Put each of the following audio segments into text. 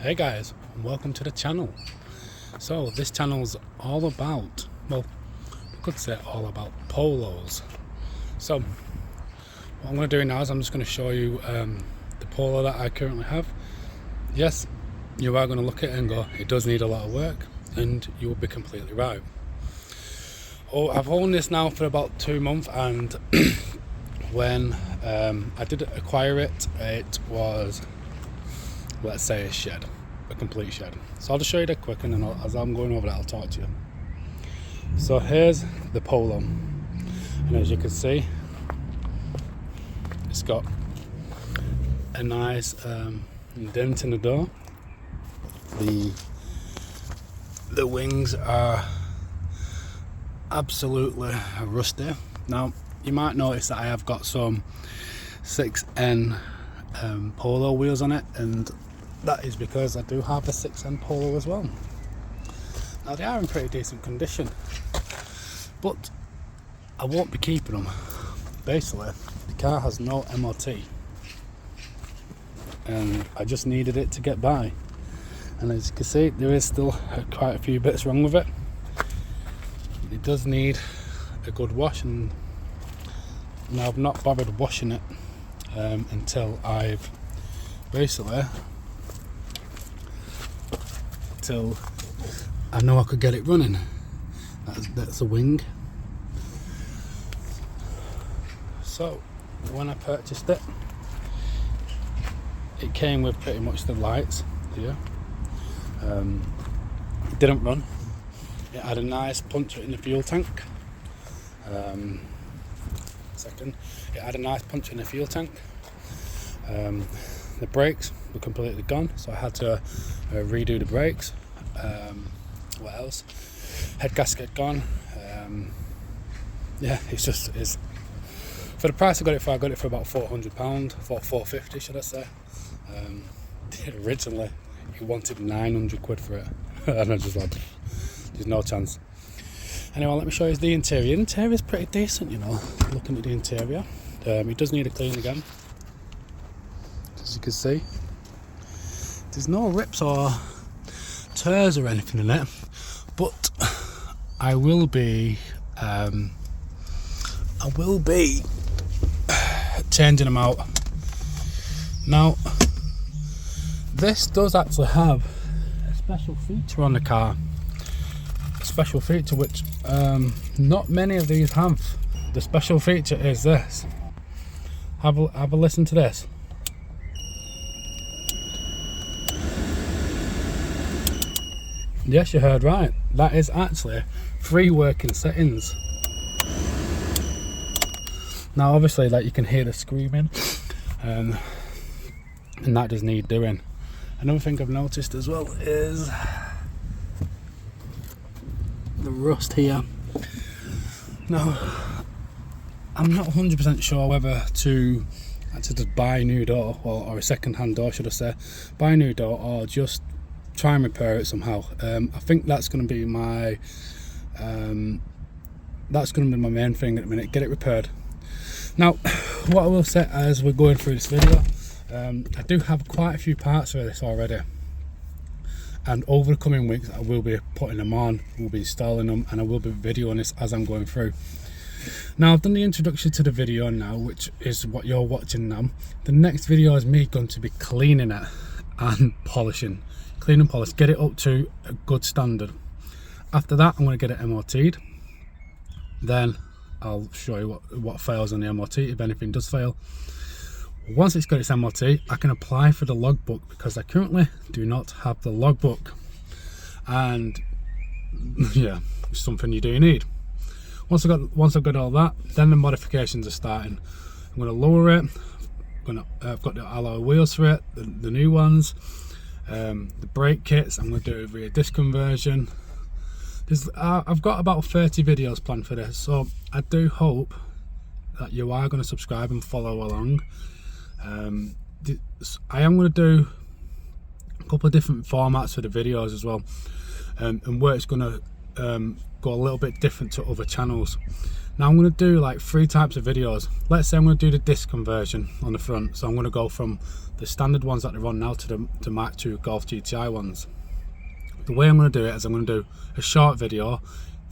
Hey guys, and welcome to the channel. So this channel's all about, well, I could say all about polos. So what I'm going to do now is I'm just going to show you the polo that I currently have. Yes, you are going to look at it and go, it does need a lot of work, and you will be completely right. Oh, I've owned this now for about 2 months, and when I did acquire it, it was, let's say, a complete shed. So I'll just show you that quick, and then as I'm going over that, I'll talk to you. So here's the polo, and as you can see, it's got a nice dent in the door. The wings are absolutely rusty. Now you might notice that I have got some 6N polo wheels on it, and that is because I do have a 6N polo as well. Now they are in pretty decent condition, but I won't be keeping them. Basically, the car has no MOT, and I just needed it to get by. And as you can see, there is still quite a few bits wrong with it. It does need a good wash, and now I've not bothered washing it until I've till I know I could get it running. That's a wing. So when I purchased it, it came with pretty much the lights here. It didn't run. It had a nice puncture in the fuel tank. It had a nice puncture in the fuel tank. The brakes were completely gone, so I had to redo the brakes. What else? Head gasket gone. Yeah, it's for the price I got it for about £400, £450 should I say. Originally he wanted 900 quid for it, and I just like, there's no chance. Anyway, let me show you the interior. The interior is pretty decent, you know, looking at the interior. It does need a clean again. As you can see, there's no rips or tears or anything in it, but I will be changing them out. Now this does actually have a special feature on the car, a special feature which not many of these have. The special feature is this. Have a listen to this. Yes, you heard right. That is actually 3 working settings. Now obviously, like, you can hear the screaming, and that does need doing. Another thing I've noticed as well is the rust here. Now I'm not 100% sure whether to actually just buy a new door, or a second-hand door should I say, buy a new door, or just try and repair it somehow. I think that's going to be my main thing at the minute. Get it repaired. Now, what I will say as we're going through this video, I do have quite a few parts for this already, and over the coming weeks I will be putting them on, we'll be installing them, and I will be videoing this as I'm going through. Now I've done the introduction to the video now, which is what you're watching now. The next video is me going to be cleaning it and polishing. Clean and polish, get it up to a good standard. After that, I'm going to get it MOT'd. Then I'll show you what fails on the MOT, if anything does fail. Once it's got its MOT, I can apply for the logbook, because I currently do not have the logbook. And yeah, it's something you do need. Once I've got all that, then the modifications are starting. I'm going to lower it. I've got the alloy wheels for it, the new ones. The brake kits, I'm going to do a rear disc conversion. I've got about 30 videos planned for this, so I do hope that you are going to subscribe and follow along. I am going to do a couple of different formats for the videos as well, and where it's going to go a little bit different to other channels. Now I'm going to do like 3 types of videos. Let's say I'm going to do the disc conversion on the front, so I'm going to go from the standard ones that they're on now to the Mark II Golf GTI ones. The way I'm going to do it is I'm going to do a short video,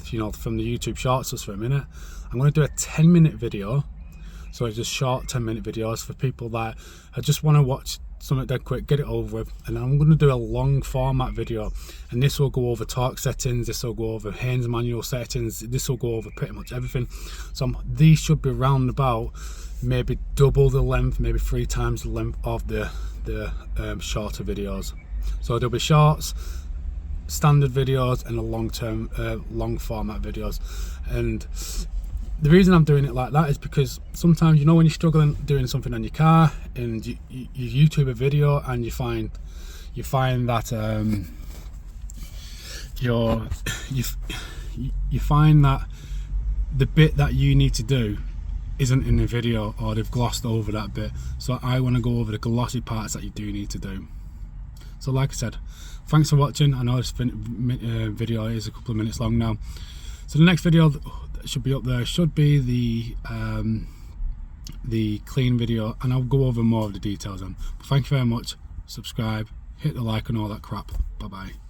you know, from the YouTube Shorts just for a minute. I'm going to do a 10-minute video, so it's just short 10-minute videos for people that just want to watch something dead quick, get it over with. And I'm going to do a long format video, and this will go over torque settings, this will go over Haynes manual settings, this will go over pretty much everything. So these should be round about maybe double the length, maybe 3 times the length of the shorter videos. So there'll be shorts, standard videos, and a long format videos. And the reason I'm doing it like that is because sometimes, you know, when you're struggling doing something on your car and you YouTube a video and you find that you find that the bit that you need to do isn't in the video, or they've glossed over that bit. So I want to go over the glossy parts that you do need to do. So like I said, thanks for watching. I know this video is a couple of minutes long now. So the next video that should be up there should be the clean video, and I'll go over more of the details then. But thank you very much. Subscribe, hit the like and all that crap. Bye bye.